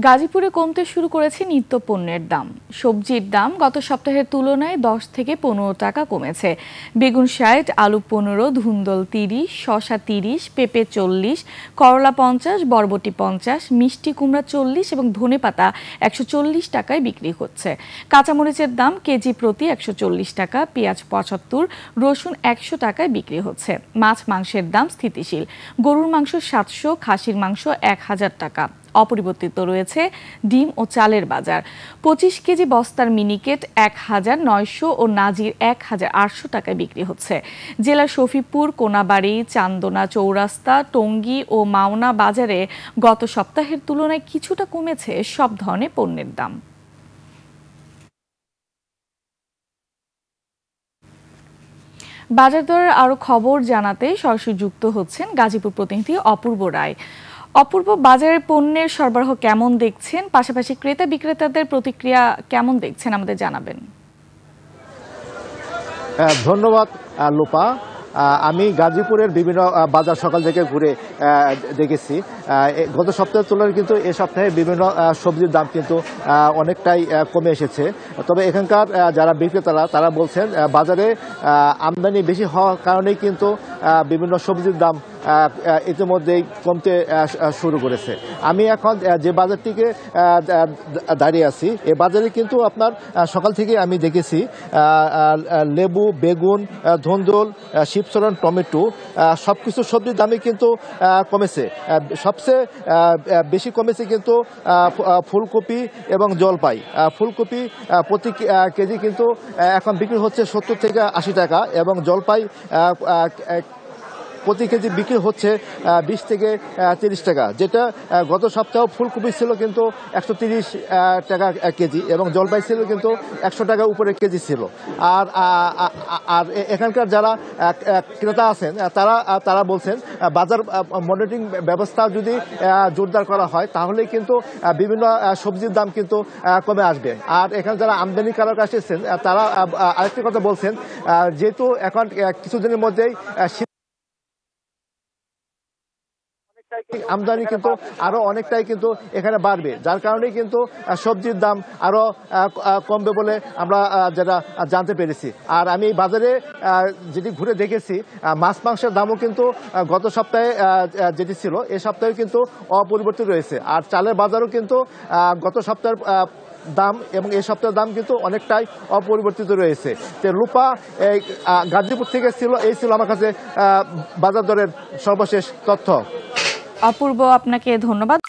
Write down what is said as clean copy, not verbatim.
গাজীপুরে কমতে শুরু করেছে নিত্য পণ্যের দাম। সবজির দাম গত সপ্তাহের তুলনায় 10 থেকে 15 টাকা কমেছে। বেগুন 60, আলু 15, ধুন্দল 30, শসা 30, পেঁপে 40, করলা 50, বরবটি 50, মিষ্টি কুমড়া 40 এবং ধনেপাতা 140 টাকায় বিক্রি হচ্ছে। কাঁচামরিচের দাম কেজি প্রতি 140 টাকা, পেঁয়াজ 75, রসুন 100 টাকায় বিক্রি হচ্ছে। মাছ মাংসের দাম স্থিতিশীল। গরুর মাংস 700, খাসির মাংস 1000 টাকা। অপরিবর্তিত রয়েছে ডিম ও চালের বাজার। 25 কেজি বস্তার মিনিকেট 1900 ও নাজির 1800 টাকায় বিক্রি হচ্ছে। জেলার শফিপুর, কোনাবাড়ি, চান্দনা চৌরাস্তা, টঙ্গী ও মাওনা বাজারে গত সপ্তাহের তুলনায় কিছুটা কমেছে সব ধরনের পণ্যের দাম। বাজার দরের আরো খবর জানাতে সরাসরি যুক্ত হচ্ছেন গাজীপুর প্রতিনিধি অপূর্ব রায়। অপূর্ব, বাজারের পণ্যের সরবরাহ কেমন দেখছেন, পাশাপাশি ক্রেতা বিক্রেতাদের প্রতিক্রিয়া কেমন দেখছেন আমাদের জানাবেন। ধন্যবাদ লোপা। আমি গাজীপুরের বিভিন্ন বাজার সকাল থেকে ঘুরে দেখেছি। গত সপ্তাহের তুলনায় কিন্তু এ সপ্তাহে বিভিন্ন সবজির দাম কিন্তু অনেকটাই কমে এসেছে। তবে এখানকার যারা বিক্রেতারা তারা বলছেন বাজারে আমদানি বেশি হওয়ার কারণেই কিন্তু বিভিন্ন সবজির দাম ইতিমধ্যেই কমতে শুরু করেছে। আমি এখন যে বাজারটিকে দাঁড়িয়ে আছি, এ বাজারে কিন্তু আপনার সকাল থেকে আমি দেখেছি লেবু, বেগুন, ধুন্দুল, শিবচরণ, টমেটো সবকিছু সবজির দামই কিন্তু কমেছে। সবচেয়ে বেশি কমেছে কিন্তু ফুলকপি এবং জলপাই। ফুলকপি প্রতি কেজি কিন্তু এখন বিক্রি হচ্ছে 70 থেকে 80 টাকা এবং জলপাই প্রতি কেজি বিক্রি হচ্ছে 20 থেকে 30 টাকা, যেটা গত সপ্তাহে ফুলকপি ছিল কিন্তু 130 টাকা কেজি এবং জলপাই ছিল কিন্তু 100 টাকা উপরে কেজি ছিল। আর এখানকার যারা ক্রেতা আছেন তারা বলছেন বাজার মনিটরিং ব্যবস্থা যদি জোরদার করা হয় তাহলে কিন্তু বিভিন্ন সবজির দাম কিন্তু কমে আসবে। আর এখানে যারা আমদানিকারক আসছেন তারা আরেকটি কথা বলছেন, যেহেতু এখন কিছুদিনের মধ্যেই আমদানি কিন্তু আরো অনেকটাই কিন্তু এখানে বাড়বে, যার কারণে কিন্তু সবজির দাম আরো কমবে বলে আমরা যেটা জানতে পেরেছি। আর আমি বাজারে যেটি ঘুরে দেখেছি, মাছ মাংসের দামও কিন্তু গত সপ্তাহে যেটি ছিল এ সপ্তাহে কিন্তু অপরিবর্তিত রয়েছে। আর চালের বাজারও কিন্তু গত সপ্তাহের দাম এবং এই সপ্তাহের দাম কিন্তু অনেকটাই অপরিবর্তিত রয়েছে। তো লুপা গাজীপুর থেকে এই ছিল আমার কাছে বাজার দরের সর্বশেষ তথ্য। অপূর্ব, আপনাকে ধন্যবাদ।